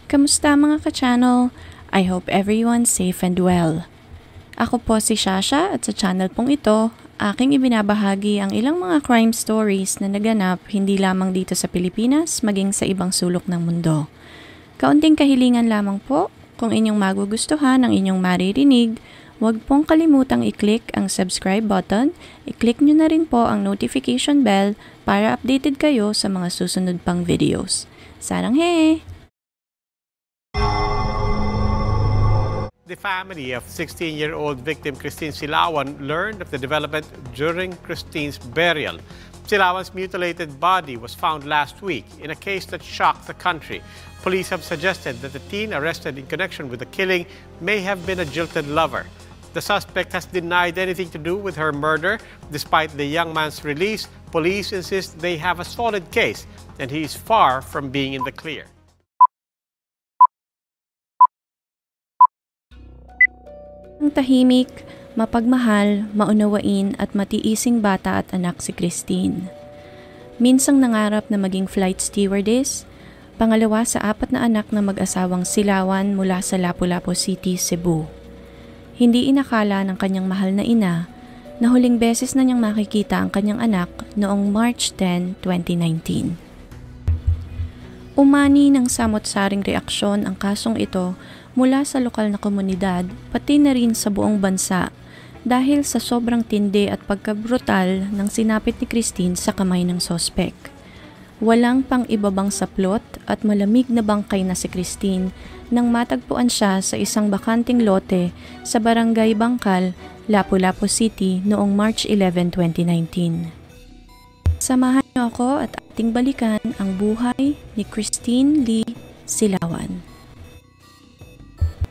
Kamusta mga ka-channel? I hope everyone's safe and well. Ako po si Shasha at sa channel pong ito, aking ibinabahagi ang ilang mga crime stories na naganap hindi lamang dito sa Pilipinas, maging sa ibang sulok ng mundo. Kaunting kahilingan lamang po, kung inyong magugustuhan ang inyong maririnig, huwag pong kalimutang i-click ang subscribe button, i-click nyo na rin po ang notification bell para updated kayo sa mga susunod pang videos. Sarang he! The family of 16-year-old victim Christine Silawan learned of the development during Christine's burial. Silawan's mutilated body was found last week in a case that shocked the country. Police have suggested that the teen arrested in connection with the killing may have been a jilted lover. The suspect has denied anything to do with her murder. Despite the young man's release, police insist they have a solid case and he is far from being in the clear. Ang tahimik, mapagmahal, maunawain at matiising bata at anak si Christine. Minsang nangarap na maging flight stewardess, pangalawa sa 4 na anak na mag-asawang Silawan mula sa Lapu-Lapu City, Cebu. Hindi inakala ng kanyang mahal na ina na huling beses na niyang makikita ang kanyang anak noong March 10, 2019. Umani ng samot-saring reaksyon ang kasong ito mula sa lokal na komunidad pati na rin sa buong bansa dahil sa sobrang tindi at pagkabrutal ng sinapit ni Christine sa kamay ng sospek. Walang pang-ibabang saplot at malamig na bangkay na si Christine nang matagpuan siya sa isang bakanting lote sa Barangay Bangkal, Lapu-Lapu City noong March 11, 2019. Samahan niyo ako at ating balikan ang buhay ni Christine Lee Silawan.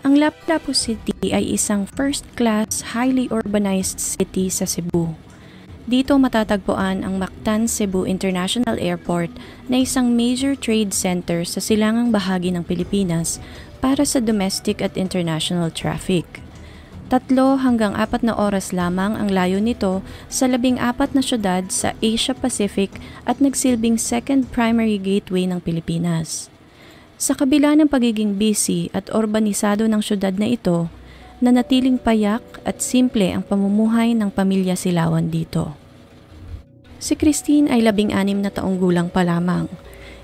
Ang Lapu-Lapu City ay isang first-class, highly urbanized city sa Cebu. Dito matatagpuan ang Mactan Cebu International Airport na isang major trade center sa silangang bahagi ng Pilipinas para sa domestic at international traffic. 3 hanggang 4 na oras lamang ang layo nito sa 14 na syudad sa Asia Pacific at nagsilbing second primary gateway ng Pilipinas. Sa kabila ng pagiging busy at urbanisado ng syudad na ito, nanatiling payak at simple ang pamumuhay ng pamilya Silawan dito. Si Christine ay 16 na taong gulang pa lamang,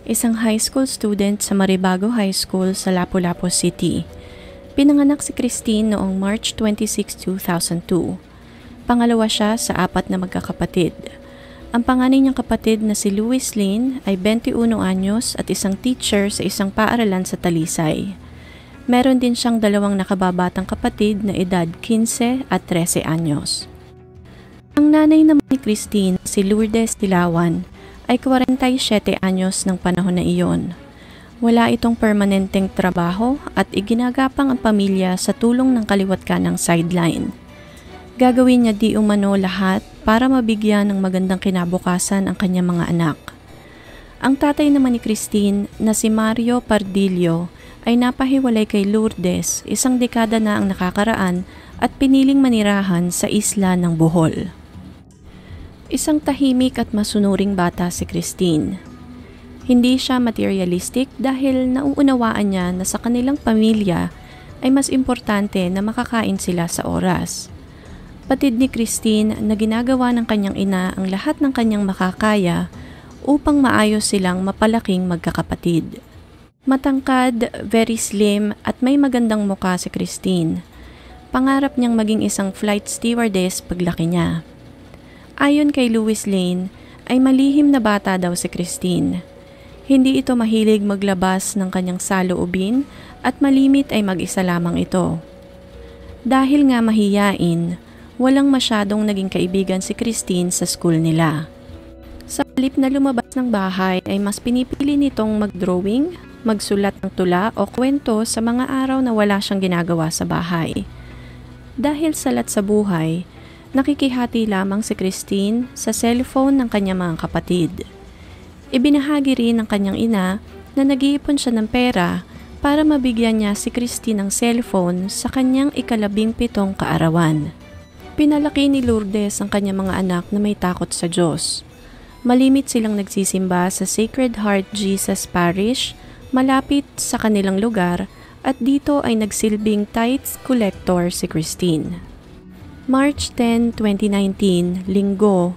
isang high school student sa Maribago High School sa Lapu-Lapu City. Pinanganak si Christine noong March 26, 2002. Pangalawa siya sa 4 na magkakapatid. Ang panganay niyang kapatid na si Luis Lane ay 21 anyos at isang teacher sa isang paaralan sa Talisay. Meron din siyang 2 nakababatang kapatid na edad 15 at 13 anyos. Ang nanay naman ni Christine, si Lourdes Silawan, ay 47 anyos ng panahon na iyon. Wala itong permanenteng trabaho at iginagapang ang pamilya sa tulong ng kaliwat kanang sideline. Gagawin niya di umano lahat para mabigyan ng magandang kinabukasan ang kanyang mga anak. Ang tatay naman ni Christine na si Mario Pardillo ay napahiwalay kay Lourdes 1 dekada na ang nakakaraan at piniling manirahan sa isla ng Bohol. Isang tahimik at masunuring bata si Christine. Hindi siya materialistic dahil nauunawaan niya na sa kanilang pamilya ay mas importante na makakain sila sa oras. Patid ni Christine na ginagawa ng kanyang ina ang lahat ng kanyang makakaya upang maayos silang mapalaking magkakapatid. Matangkad, very slim at may magandang mukha si Christine. Pangarap niyang maging isang flight stewardess paglaki niya. Ayon kay Luis Lane, ay malihim na bata daw si Christine. Hindi ito mahilig maglabas ng kanyang saloobin at malimit ay mag-isa lamang ito. Dahil nga mahiyain, walang masyadong naging kaibigan si Christine sa school nila. Sa halip na lumabas ng bahay ay mas pinipili nitong mag-drawing, magsulat ng tula o kwento sa mga araw na wala siyang ginagawa sa bahay. Dahil salat sa buhay, nakikihati lamang si Christine sa cellphone ng kanyang mga kapatid. Ibinahagi rin ng kanyang ina na nag-iipon siya ng pera para mabigyan niya si Christine ng cellphone sa kanyang 17 kaarawan. Pinalaki ni Lourdes ang kanyang mga anak na may takot sa Diyos. Malimit silang nagsisimba sa Sacred Heart Jesus Parish malapit sa kanilang lugar at dito ay nagsilbing tithe collector si Christine. March 10, 2019, Linggo,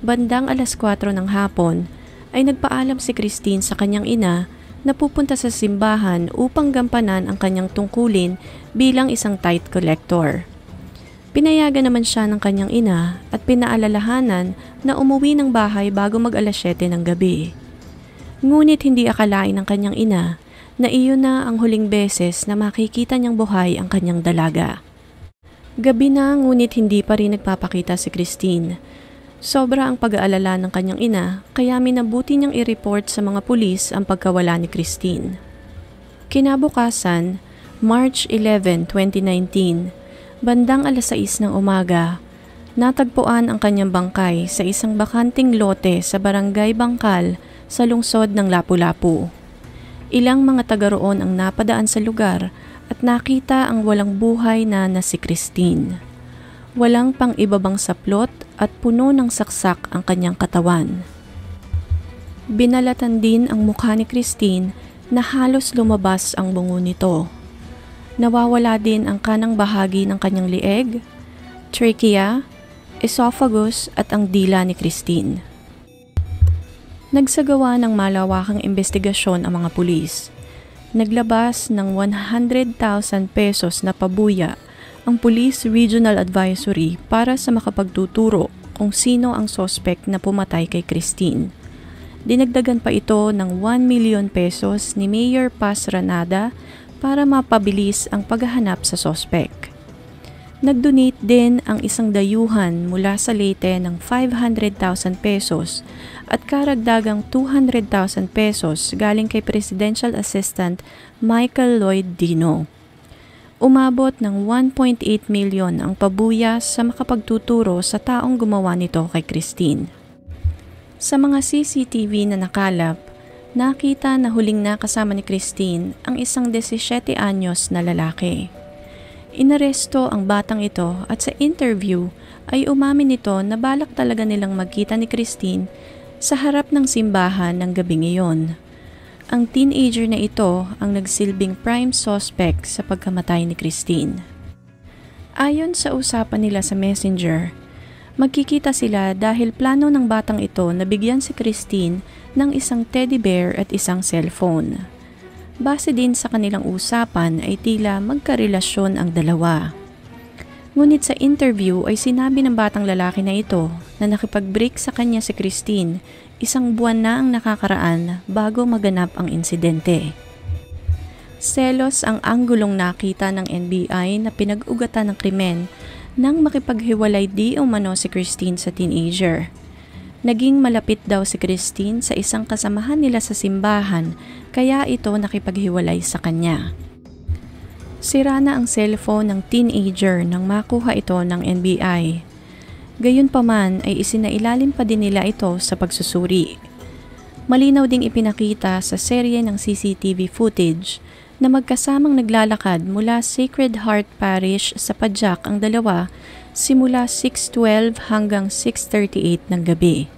bandang alas 4 ng hapon, ay nagpaalam si Christine sa kanyang ina na pupunta sa simbahan upang gampanan ang kanyang tungkulin bilang isang tithe collector. Pinayagan naman siya ng kanyang ina at pinaalalahanan na umuwi ng bahay bago mag-alas 7 ng gabi. Ngunit hindi akalain ng kanyang ina na iyon na ang huling beses na makikita niyang buhay ang kanyang dalaga. Gabi na ngunit hindi pa rin nagpapakita si Christine. Sobra ang pag-aalala ng kanyang ina kaya minabuti niyang i-report sa mga pulis ang pagkawala ni Christine. Kinabukasan, March 11, 2019, bandang alas 6 ng umaga, natagpuan ang kanyang bangkay sa isang bakanting lote sa barangay Bangkal sa lungsod ng Lapu-Lapu. Ilang mga taga roon ang napadaan sa lugar at nakita ang walang buhay na si Christine. Walang pang-ibabang saplot at puno ng saksak ang kanyang katawan. Binalatan din ang mukha ni Christine na halos lumabas ang bungo nito. Nawawala din ang kanang bahagi ng kanyang lieg, trachea, esophagus at ang dila ni Christine. Nagsagawa ng malawakang investigasyon ang mga pulis. Naglabas ng 100,000 pesos na pabuya ang Police Regional Advisory para sa makapagtuturo kung sino ang sospek na pumatay kay Christine. Dinagdagan pa ito ng 1 million pesos ni Mayor Paz Ranada para mapabilis ang paghahanap sa sospek. Nag-donate din ang isang dayuhan mula sa Leyte ng 500,000 pesos at karagdagang 200,000 pesos galing kay Presidential Assistant Michael Lloyd Dino. Umabot ng 1.8 million ang pabuya sa makapagtuturo sa taong gumawa nito kay Christine. Sa mga CCTV na nakalap, nakita na huling nakasama ni Christine ang isang 17 anyos na lalaki. Inaresto ang batang ito at sa interview ay umamin nito na balak talaga nilang magkita ni Christine sa harap ng simbahan ng gabing iyon. Ang teenager na ito ang nagsilbing prime suspect sa pagkamatay ni Christine. Ayon sa usapan nila sa Messenger, magkikita sila dahil plano ng batang ito na bigyan si Christine ng isang teddy bear at isang cellphone. Base din sa kanilang usapan ay tila magkarelasyon ang dalawa. Ngunit sa interview ay sinabi ng batang lalaki na ito na nakipag-break sa kanya si Christine 1 buwan na ang nakakaraan bago maganap ang insidente. Selos ang anggulong nakita ng NBI na pinag-ugatan ng krimen nang makipaghiwalay di umano si Christine sa teenager. Naging malapit daw si Christine sa isang kasamahan nila sa simbahan kaya ito nakipaghiwalay sa kanya. Sira na ang cellphone ng teenager nang makuha ito ng NBI. Gayunpaman ay isinailalim pa din nila ito sa pagsusuri. Malinaw ding ipinakita sa serye ng CCTV footage na magkasamang naglalakad mula Sacred Heart Parish sa Padjak ang dalawa simula 6:12 hanggang 6:38 ng gabi.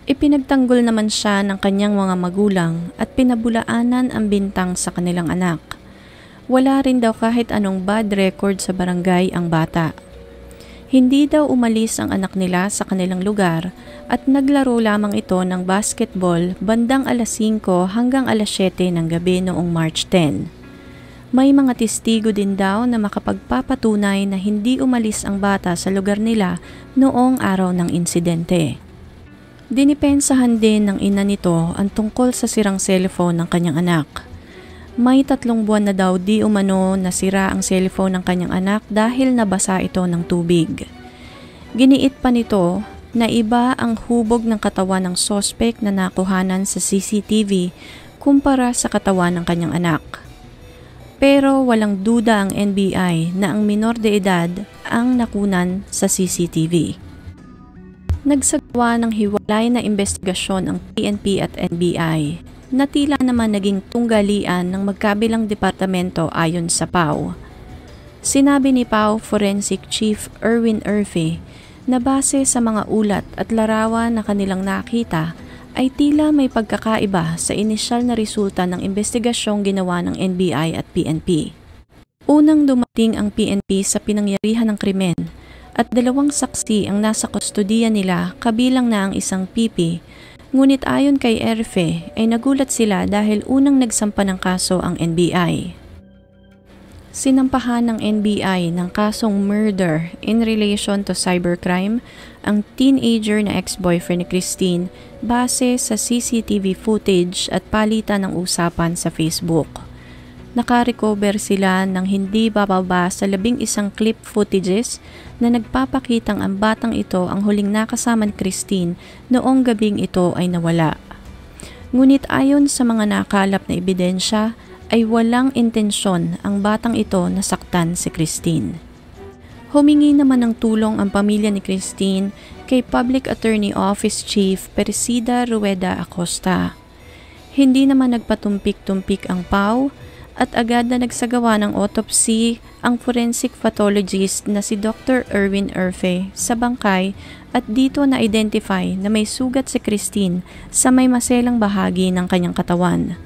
Ipinagtanggol naman siya ng kanyang mga magulang at pinabulaanan ang bintang sa kanilang anak. Wala rin daw kahit anong bad record sa barangay ang bata. Hindi daw umalis ang anak nila sa kanilang lugar at naglaro lamang ito ng basketball bandang alas 5 hanggang alas 7 ng gabi noong March 10. May mga testigo din daw na makapagpapatunay na hindi umalis ang bata sa lugar nila noong araw ng insidente. Dinipensahan din ng ina nito ang tungkol sa sirang cellphone ng kanyang anak. May 3 buwan na daw di umano nasira ang cellphone ng kanyang anak dahil nabasa ito ng tubig. Giniit pa nito na iba ang hubog ng katawan ng sospek na nakuhanan sa CCTV kumpara sa katawan ng kanyang anak. Pero walang duda ang NBI na ang minor de edad ang nakunan sa CCTV. Nagsagawa ng hiwalay na investigasyon ang PNP at NBI na tila naman naging tunggalian ng magkabilang departamento ayon sa PAO. Sinabi ni PAO Forensic Chief Erwin Erfe na base sa mga ulat at larawan na kanilang nakita ay tila may pagkakaiba sa inisyal na resulta ng investigasyong ginawa ng NBI at PNP. Unang dumating ang PNP sa pinangyarihan ng krimen at 2 saksi ang nasa kustodiya nila kabilang na ang isang PP, ngunit ayon kay Erfe ay nagulat sila dahil unang nagsampa ng kaso ang NBI. Sinampahan ng NBI ng kasong murder in relation to cybercrime ang teenager na ex-boyfriend ni Christine base sa CCTV footage at palitan ng usapan sa Facebook. Nakarecover sila ng hindi bababa sa 11 clip footages na nagpapakitang ang batang ito ang huling nakasama ni Christine noong gabing ito ay nawala. Ngunit ayon sa mga nakalap na ebidensya, ay walang intensyon ang batang ito na saktan si Christine. Humingi naman ng tulong ang pamilya ni Christine kay Public Attorney Office Chief Persida Rueda Acosta. Hindi naman nagpatumpik-tumpik ang PAW at agad na nagsagawa ng autopsy ang forensic pathologist na si Dr. Erwin Erfe sa bangkay at dito na-identify na may sugat si Christine sa may maselang bahagi ng kanyang katawan.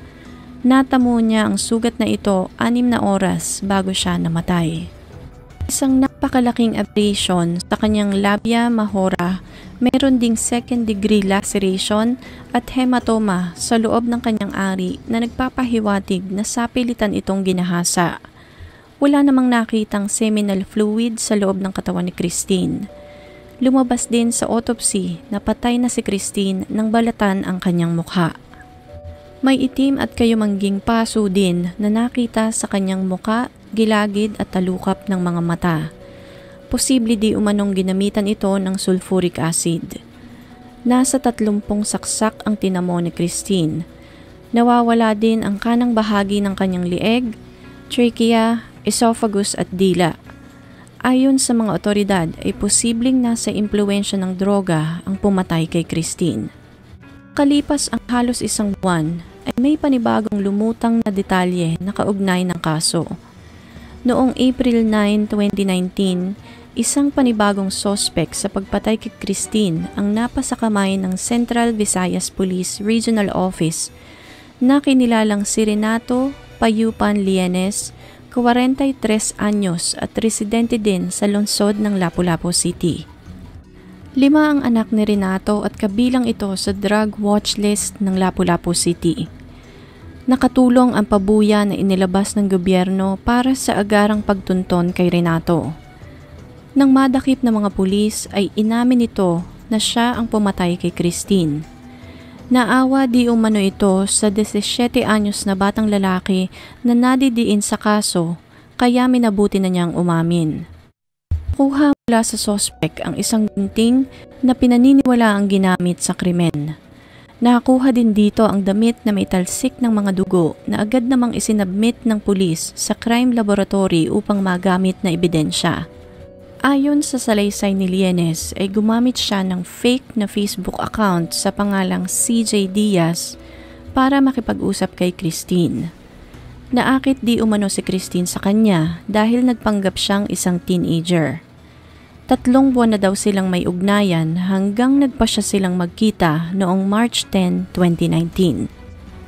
Natamo niya ang sugat na ito 6 na oras bago siya namatay. Isang napakalaking abrasion sa kanyang labia majora, meron ding second-degree laceration at hematoma sa loob ng kanyang ari na nagpapahiwatig na sapilitan itong ginahasa. Wala namang nakitang seminal fluid sa loob ng katawan ni Christine. Lumabas din sa autopsy na patay na si Christine nang balatan ang kanyang mukha. May itim at kayumangging paso din na nakita sa kanyang muka, gilagid at talukap ng mga mata. Posible di umanong ginamitan ito ng sulfuric acid. Nasa 30 saksak ang tinamo ni Christine. Nawawala din ang kanang bahagi ng kanyang lieg, trachea, esophagus at dila. Ayon sa mga otoridad ay posibleng nasa impluwensya ng droga ang pumatay kay Christine. Kalipas ang halos 1 buwan, ay may panibagong lumutang na detalye na kaugnay ng kaso. Noong April 9, 2019, isang panibagong sospek sa pagpatay kay Christine ang napasakamay ng Central Visayas Police Regional Office na kinilalang si Renato Payupan Lienes, 43 anyos at residente din sa lungsod ng Lapu-Lapu City. 5 ang anak ni Renato at kabilang ito sa drug watch list ng Lapu-Lapu City. Nakatulong ang pabuya na inilabas ng gobyerno para sa agarang pagtunton kay Renato. Nang madakip ng mga pulis ay inamin nito na siya ang pumatay kay Christine. Naawa di umano ito sa 17 anyos na batang lalaki na nadidiin sa kaso kaya minabuti na niyang umamin. Kuha mula sa sospek ang isang gunting na pinaniniwala ang ginamit sa krimen. Nakakuha din dito ang damit na may talsik ng mga dugo na agad namang isinabmit ng pulis sa crime laboratory upang magamit na ebidensya. Ayon sa salaysay ni Lienes ay gumamit siya ng fake na Facebook account sa pangalang CJ Diaz para makipag-usap kay Christine. Naakit di umano si Christine sa kanya dahil nagpanggap siyang isang teenager. 3 buwan na daw silang may ugnayan hanggang nagpasya silang magkita noong March 10, 2019.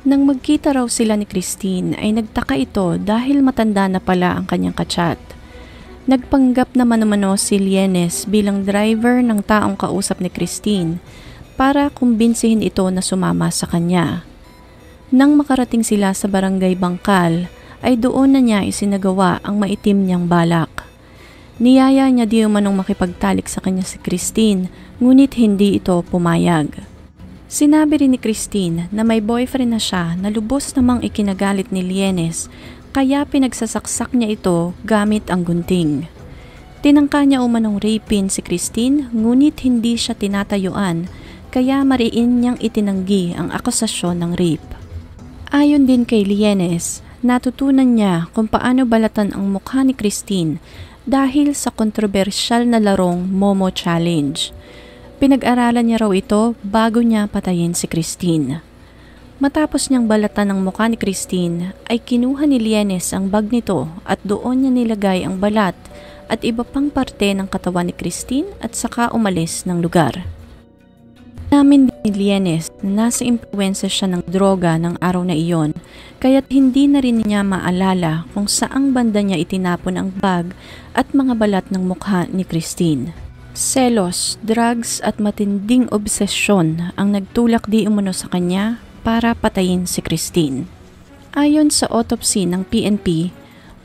Nang magkita raw sila ni Christine ay nagtaka ito dahil matanda na pala ang kanyang kachat. Nagpanggap naman umano si Lienes bilang driver ng taong kausap ni Christine para kumbinsihin ito na sumama sa kanya. Nang makarating sila sa barangay Bangkal ay doon na niya isinagawa ang maitim niyang balak. Niyaya niya di umanong makipagtalik sa kanya si Christine, ngunit hindi ito pumayag. Sinabi rin ni Christine na may boyfriend na siya na lubos namang ikinagalit ni Lienes, kaya pinagsasaksak niya ito gamit ang gunting. Tinangka niya umanong rapin si Christine, ngunit hindi siya tinatayuan, kaya mariin niyang itinanggi ang akusasyon ng rape. Ayon din kay Lienes, natutunan niya kung paano balatan ang mukha ni Christine dahil sa kontrobersyal na larong Momo Challenge. Pinag-aralan niya raw ito bago niya patayin si Christine. Matapos niyang balatan ang mukha ni Christine, ay kinuha ni Lienes ang bag nito at doon niya nilagay ang balat at iba pang parte ng katawan ni Christine at saka umalis ng lugar. Namin ni Lienes na nasa impluwensya siya ng droga ng araw na iyon, kaya't hindi na rin niya maalala kung saang banda niya itinapon ang bag at mga balat ng mukha ni Christine. Selos, drugs at matinding obsesyon ang nagtulak di umano sa kanya para patayin si Christine. Ayon sa autopsy ng PNP,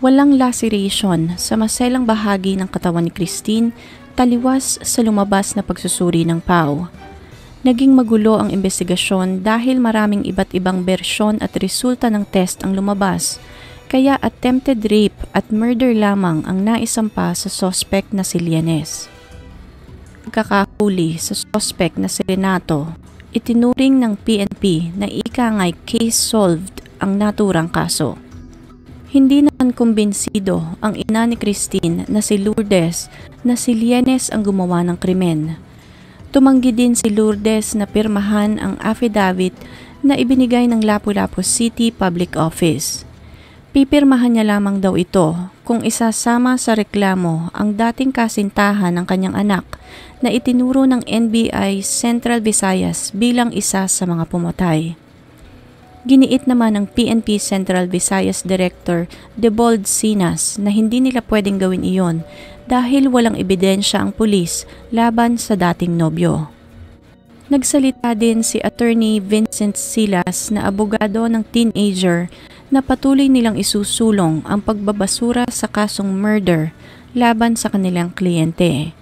walang laceration sa maselang bahagi ng katawan ni Christine taliwas sa lumabas na pagsusuri ng PAO. Naging magulo ang investigasyon dahil maraming iba't ibang bersyon at resulta ng test ang lumabas, kaya attempted rape at murder lamang ang naisampa sa suspect na si Lienes. Pagkakahuli sa suspect na si Renato, itinuring ng PNP na ikangay case solved ang naturang kaso. Hindi naman kumbinsido ang ina ni Christine na si Lourdes na si Lienes ang gumawa ng krimen. Tumanggi din si Lourdes na pirmahan ang affidavit na ibinigay ng Lapu-Lapu City Public Office. Pipirmahan niya lamang daw ito kung isasama sa reklamo ang dating kasintahan ng kanyang anak na itinuro ng NBI Central Visayas bilang isa sa mga pumatay. Giniit naman ng PNP Central Visayas Director Debold Sinas na hindi nila pwedeng gawin iyon dahil walang ebidensya ang pulis laban sa dating nobyo. Nagsalita din si Attorney Vincent Silas na abogado ng teenager na patuloy nilang isusulong ang pagbabasura sa kasong murder laban sa kanilang kliyente.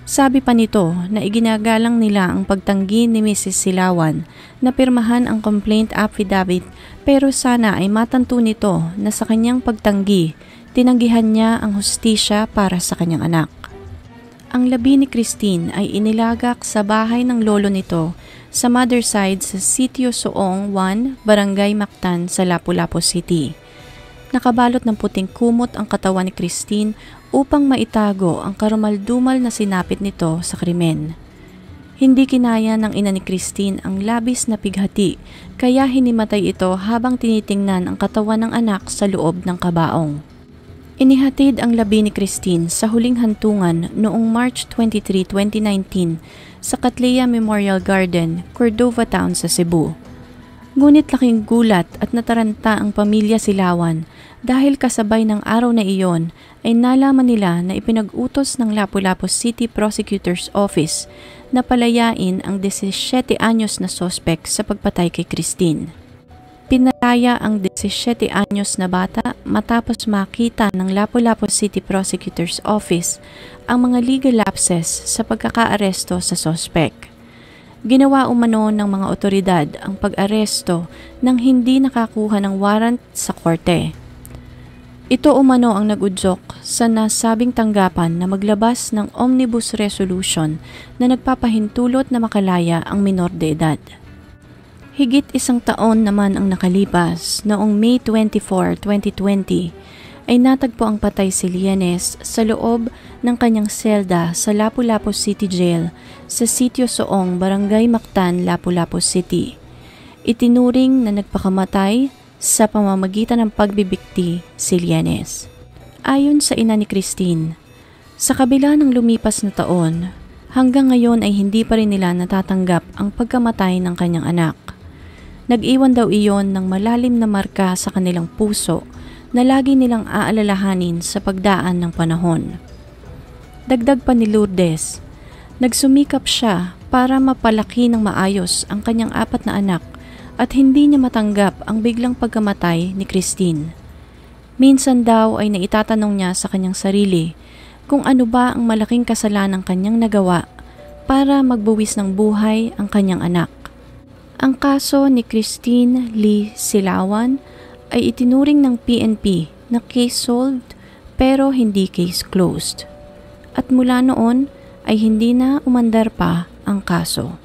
Sabi pa nito na iginagalang nila ang pagtanggi ni Mrs. Silawan na pirmahan ang complaint affidavit pero sana ay matanto nito na sa kanyang pagtanggi, tinanggihan niya ang hustisya para sa kanyang anak. Ang labi ni Christine ay inilagak sa bahay ng lolo nito sa mother side sa Sitio Soong 1, Barangay Mactan sa Lapu-Lapu City. Nakabalot ng puting kumot ang katawan ni Christine upang maitago ang karumaldumal na sinapit nito sa krimen. Hindi kinaya ng ina ni Christine ang labis na pighati kaya hinimatay ito habang tinitingnan ang katawan ng anak sa loob ng kabaong. Inihatid ang labi ni Christine sa huling hantungan noong March 23, 2019 sa Catlea Memorial Garden, Cordova Town sa Cebu. Ngunit laking gulat at nataranta ang pamilya Silawan dahil kasabay ng araw na iyon ay nalaman nila na ipinag-utos ng Lapu-Lapu City Prosecutor's Office na palayain ang 17 anyos na suspect sa pagpatay kay Christine. Pinalaya ang 17 anyos na bata matapos makita ng Lapu-Lapu City Prosecutor's Office ang mga legal lapses sa pagkakaaresto sa suspect. Ginawa umano ng mga otoridad ang pag-aresto nang hindi nakakuha ng warrant sa korte. Ito umano ang nag-udyok sa nasabing tanggapan na maglabas ng omnibus resolution na nagpapahintulot na makalaya ang minor de edad. Higit isang taon naman ang nakalipas, noong May 24, 2020, ay natagpo ang patay si Lienes sa loob ng kanyang selda sa Lapu-Lapu City Jail sa Sitio Soong, Barangay Mactan, Lapu-Lapu City. Itinuring na nagpakamatay sa pamamagitan ng pagbibikti si Lienes. Ayon sa ina ni Christine, sa kabila ng lumipas na taon, hanggang ngayon ay hindi pa rin nila natatanggap ang pagkamatay ng kanyang anak. Nag-iwan daw iyon ng malalim na marka sa kanilang puso na lagi nilang aalalahanin sa pagdaan ng panahon. Dagdag pa ni Lourdes, nagsumikap siya para mapalaki ng maayos ang kanyang 4 na anak at hindi niya matanggap ang biglang pagkamatay ni Christine. Minsan daw ay naitatanong niya sa kanyang sarili kung ano ba ang malaking kasalanang kanyang nagawa para magbuwis ng buhay ang kanyang anak. Ang kaso ni Christine Lee Silawan ay itinuring ng PNP na case solved pero hindi case closed. At mula noon ay hindi na umandar pa ang kaso.